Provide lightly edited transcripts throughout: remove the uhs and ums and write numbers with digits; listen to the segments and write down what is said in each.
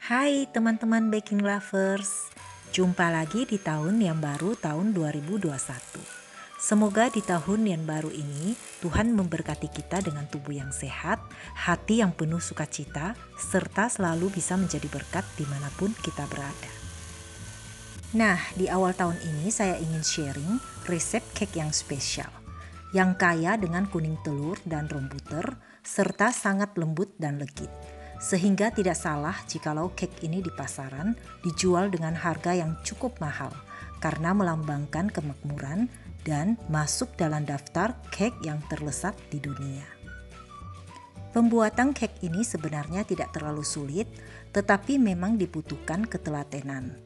Hai teman-teman baking lovers, jumpa lagi di tahun yang baru tahun 2021. Semoga di tahun yang baru ini Tuhan memberkati kita dengan tubuh yang sehat, hati yang penuh sukacita, serta selalu bisa menjadi berkat dimanapun kita berada. Nah, di awal tahun ini saya ingin sharing resep cake yang spesial, yang kaya dengan kuning telur dan rombuter, serta sangat lembut dan legit. Sehingga tidak salah jikalau cake ini di pasaran dijual dengan harga yang cukup mahal karena melambangkan kemakmuran dan masuk dalam daftar cake yang terlesat di dunia. Pembuatan cake ini sebenarnya tidak terlalu sulit, tetapi memang dibutuhkan ketelatenan.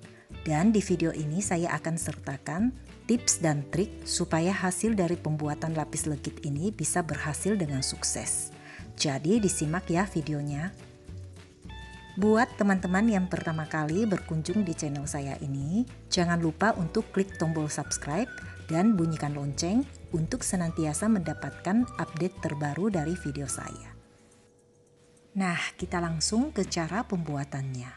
Dan di video ini saya akan sertakan tips dan trik supaya hasil dari pembuatan lapis legit ini bisa berhasil dengan sukses. Jadi disimak ya videonya. Buat teman-teman yang pertama kali berkunjung di channel saya ini, jangan lupa untuk klik tombol subscribe dan bunyikan lonceng untuk senantiasa mendapatkan update terbaru dari video saya. Nah, kita langsung ke cara pembuatannya.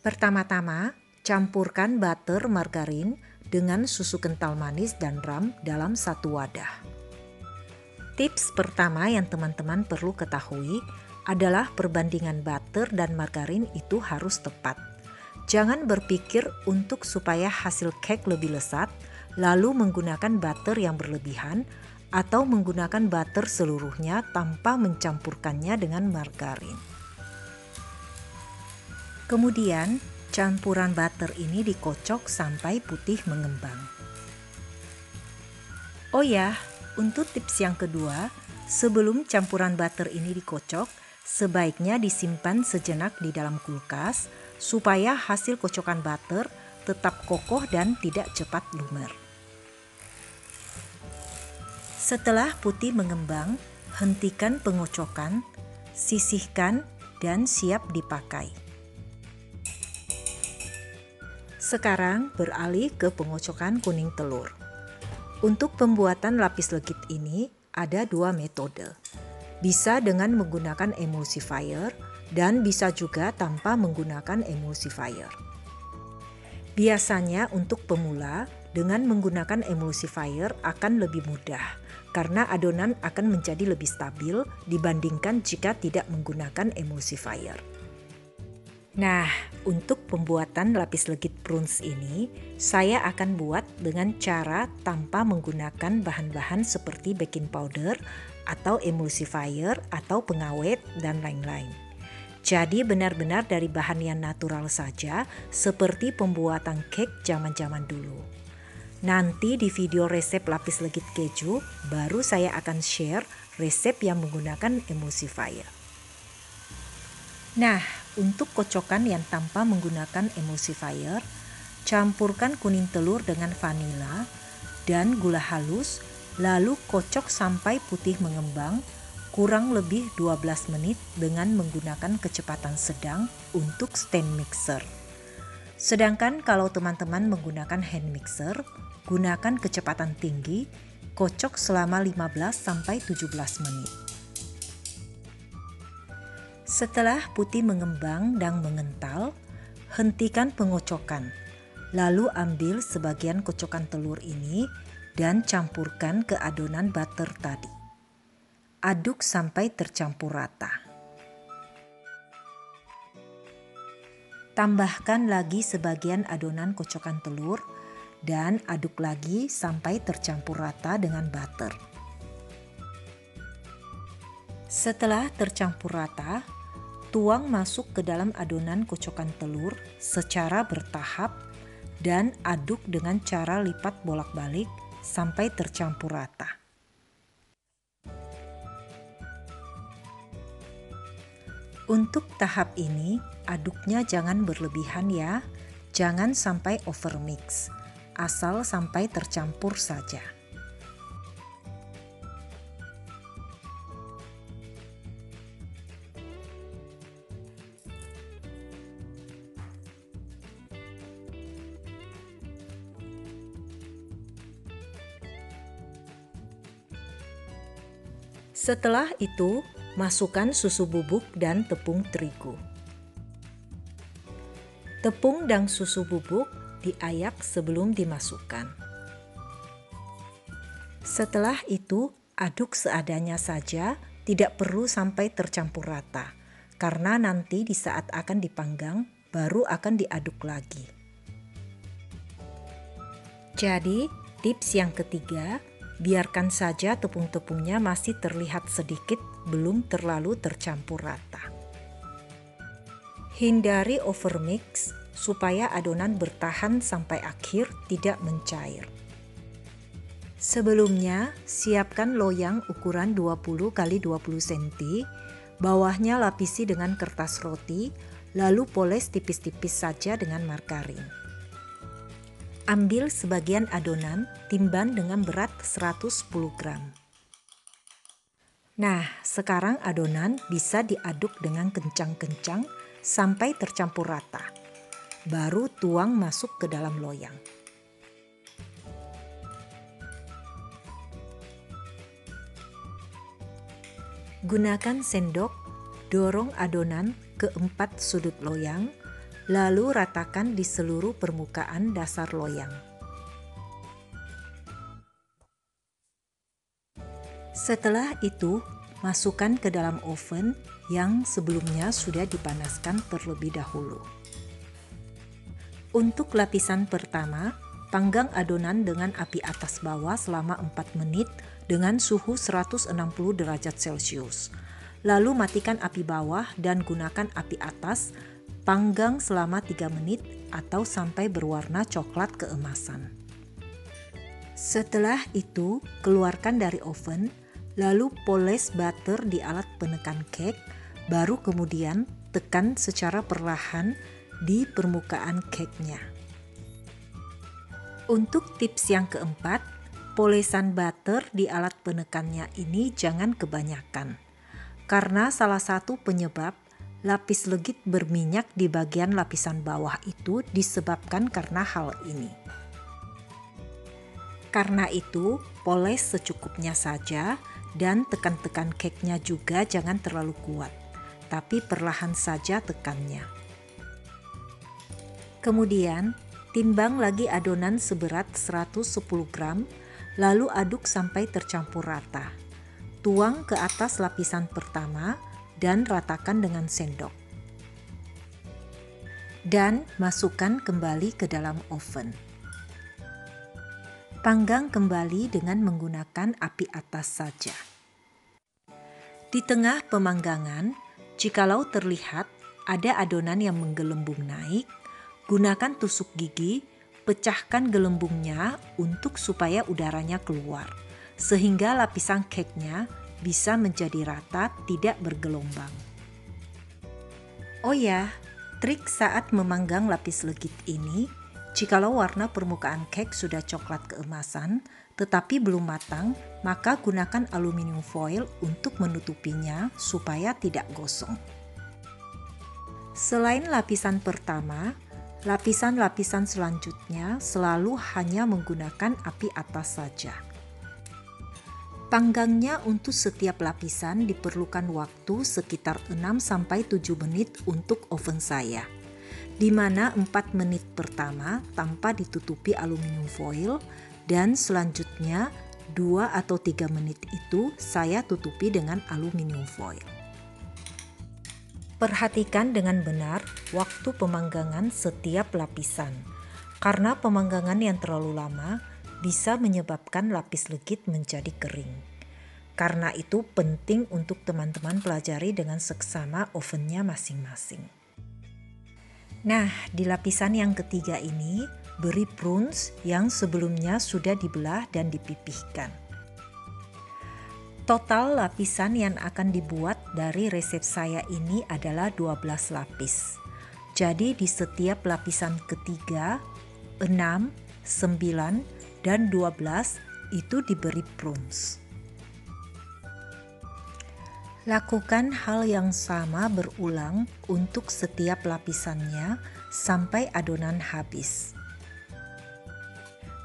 Pertama-tama, campurkan butter margarin dengan susu kental manis dan ram dalam satu wadah. Tips pertama yang teman-teman perlu ketahui adalah perbandingan butter dan margarin itu harus tepat. Jangan berpikir untuk supaya hasil cake lebih lesat, lalu menggunakan butter yang berlebihan atau menggunakan butter seluruhnya tanpa mencampurkannya dengan margarin. Kemudian, campuran butter ini dikocok sampai putih mengembang. Oh ya, untuk tips yang kedua, sebelum campuran butter ini dikocok, sebaiknya disimpan sejenak di dalam kulkas supaya hasil kocokan butter tetap kokoh dan tidak cepat lumer. Setelah putih mengembang, hentikan pengocokan, sisihkan dan siap dipakai. Sekarang beralih ke pengocokan kuning telur. Untuk pembuatan lapis legit ini ada dua metode. Bisa dengan menggunakan emulsifier dan bisa juga tanpa menggunakan emulsifier. Biasanya untuk pemula dengan menggunakan emulsifier akan lebih mudah karena adonan akan menjadi lebih stabil dibandingkan jika tidak menggunakan emulsifier. Nah, untuk pembuatan lapis legit prunes ini, saya akan buat dengan cara tanpa menggunakan bahan-bahan seperti baking powder atau emulsifier atau pengawet dan lain-lain. Jadi benar-benar dari bahan yang natural saja seperti pembuatan cake zaman-zaman dulu. Nanti di video resep lapis legit keju baru saya akan share resep yang menggunakan emulsifier. Nah, untuk kocokan yang tanpa menggunakan emulsifier, campurkan kuning telur dengan vanila dan gula halus, lalu kocok sampai putih mengembang, kurang lebih 12 menit dengan menggunakan kecepatan sedang untuk stand mixer. Sedangkan kalau teman-teman menggunakan hand mixer, gunakan kecepatan tinggi, kocok selama 15-17 menit. Setelah putih mengembang dan mengental, hentikan pengocokan. Lalu ambil sebagian kocokan telur ini dan campurkan ke adonan butter tadi. Aduk sampai tercampur rata. Tambahkan lagi sebagian adonan kocokan telur dan aduk lagi sampai tercampur rata dengan butter. Setelah tercampur rata, tuang masuk ke dalam adonan kocokan telur secara bertahap dan aduk dengan cara lipat bolak-balik sampai tercampur rata. Untuk tahap ini, aduknya jangan berlebihan ya, jangan sampai overmix, asal sampai tercampur saja. Setelah itu, Masukkan susu bubuk dan tepung terigu. Tepung dan susu bubuk diayak sebelum dimasukkan. Setelah itu, aduk seadanya saja, tidak perlu sampai tercampur rata, karena nanti di saat akan dipanggang, baru akan diaduk lagi. Jadi, tips yang ketiga, biarkan saja tepung-tepungnya masih terlihat sedikit, belum terlalu tercampur rata. Hindari overmix supaya adonan bertahan sampai akhir, tidak mencair. Sebelumnya, siapkan loyang ukuran 20 x 20 cm, bawahnya lapisi dengan kertas roti, lalu poles tipis-tipis saja dengan margarin. Ambil sebagian adonan, timbang dengan berat 110 gram. Nah, sekarang adonan bisa diaduk dengan kencang-kencang sampai tercampur rata. Baru tuang masuk ke dalam loyang. Gunakan sendok, dorong adonan ke 4 sudut loyang, lalu ratakan di seluruh permukaan dasar loyang. Setelah itu, masukkan ke dalam oven yang sebelumnya sudah dipanaskan terlebih dahulu. Untuk lapisan pertama, panggang adonan dengan api atas bawah selama 4 menit dengan suhu 160 derajat Celcius. Lalu matikan api bawah dan gunakan api atas, panggang selama 3 menit atau sampai berwarna coklat keemasan. Setelah itu, keluarkan dari oven, lalu poles butter di alat penekan cake, baru kemudian tekan secara perlahan di permukaan cake-nya. Untuk tips yang keempat, polesan butter di alat penekannya ini jangan kebanyakan, karena salah satu penyebab lapis legit berminyak di bagian lapisan bawah itu disebabkan karena hal ini. Karena itu, poles secukupnya saja dan tekan-tekan cake-nya juga jangan terlalu kuat, tapi perlahan saja tekannya. Kemudian, timbang lagi adonan seberat 110 gram, lalu aduk sampai tercampur rata. Tuang ke atas lapisan pertama dan ratakan dengan sendok. Dan masukkan kembali ke dalam oven. Panggang kembali dengan menggunakan api atas saja. Di tengah pemanggangan, jikalau terlihat ada adonan yang menggelembung naik, gunakan tusuk gigi, pecahkan gelembungnya untuk supaya udaranya keluar, sehingga lapisan cake-nya bisa menjadi rata, tidak bergelombang. Oh ya, trik saat memanggang lapis legit ini, jikalau warna permukaan cake sudah coklat keemasan, tetapi belum matang, maka gunakan aluminium foil untuk menutupinya supaya tidak gosong. Selain lapisan pertama, lapisan-lapisan selanjutnya selalu hanya menggunakan api atas saja. Panggangnya untuk setiap lapisan diperlukan waktu sekitar 6-7 menit untuk oven saya, di mana 4 menit pertama tanpa ditutupi aluminium foil dan selanjutnya 2 atau 3 menit itu saya tutupi dengan aluminium foil. Perhatikan dengan benar waktu pemanggangan setiap lapisan, karena pemanggangan yang terlalu lama bisa menyebabkan lapis legit menjadi kering. Karena itu penting untuk teman-teman pelajari dengan seksama ovennya masing-masing. Nah, di lapisan yang ketiga ini, beri prunes yang sebelumnya sudah dibelah dan dipipihkan. Total lapisan yang akan dibuat dari resep saya ini adalah 12 lapis. Jadi di setiap lapisan ketiga, 6, 9, dan 12 itu diberi prunes. Lakukan hal yang sama berulang untuk setiap lapisannya sampai adonan habis.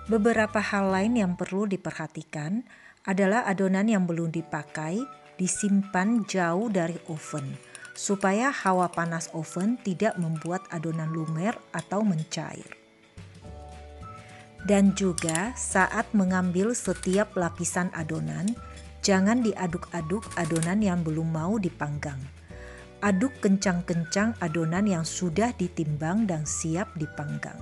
Beberapa hal lain yang perlu diperhatikan adalah adonan yang belum dipakai disimpan jauh dari oven supaya hawa panas oven tidak membuat adonan lumer atau mencair. Dan juga saat mengambil setiap lapisan adonan, jangan diaduk-aduk adonan yang belum mau dipanggang. Aduk kencang-kencang adonan yang sudah ditimbang dan siap dipanggang.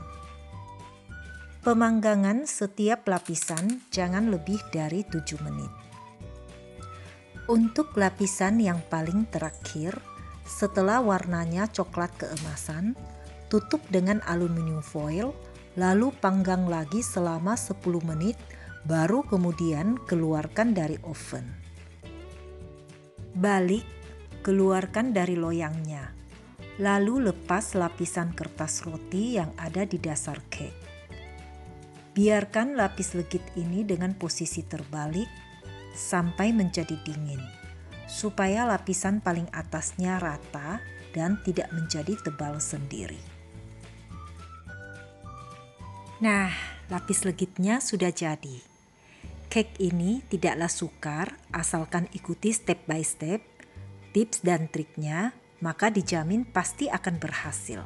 Pemanggangan setiap lapisan jangan lebih dari 7 menit. Untuk lapisan yang paling terakhir, setelah warnanya coklat keemasan, tutup dengan aluminium foil, lalu panggang lagi selama 10 menit, baru kemudian keluarkan dari oven. Balik, keluarkan dari loyangnya, lalu lepas lapisan kertas roti yang ada di dasar cake. Biarkan lapis legit ini dengan posisi terbalik sampai menjadi dingin, supaya lapisan paling atasnya rata dan tidak menjadi tebal sendiri. Nah, lapis legitnya sudah jadi. Cake ini tidaklah sukar, asalkan ikuti step by step, tips dan triknya, maka dijamin pasti akan berhasil.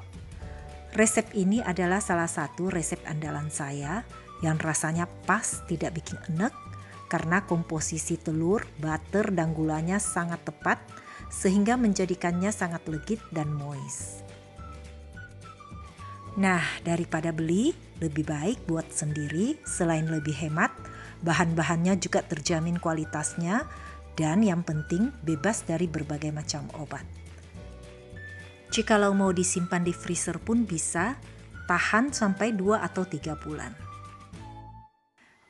Resep ini adalah salah satu resep andalan saya yang rasanya pas, tidak bikin enek, karena komposisi telur, butter, dan gulanya sangat tepat, sehingga menjadikannya sangat legit dan moist. Nah, daripada beli, lebih baik buat sendiri. Selain lebih hemat, bahan-bahannya juga terjamin kualitasnya, dan yang penting bebas dari berbagai macam obat. Jikalau mau disimpan di freezer pun bisa, tahan sampai 2 atau 3 bulan.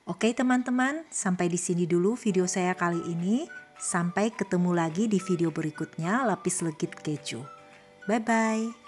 Oke teman-teman, sampai di sini dulu video saya kali ini. Sampai ketemu lagi di video berikutnya lapis legit keju. Bye-bye.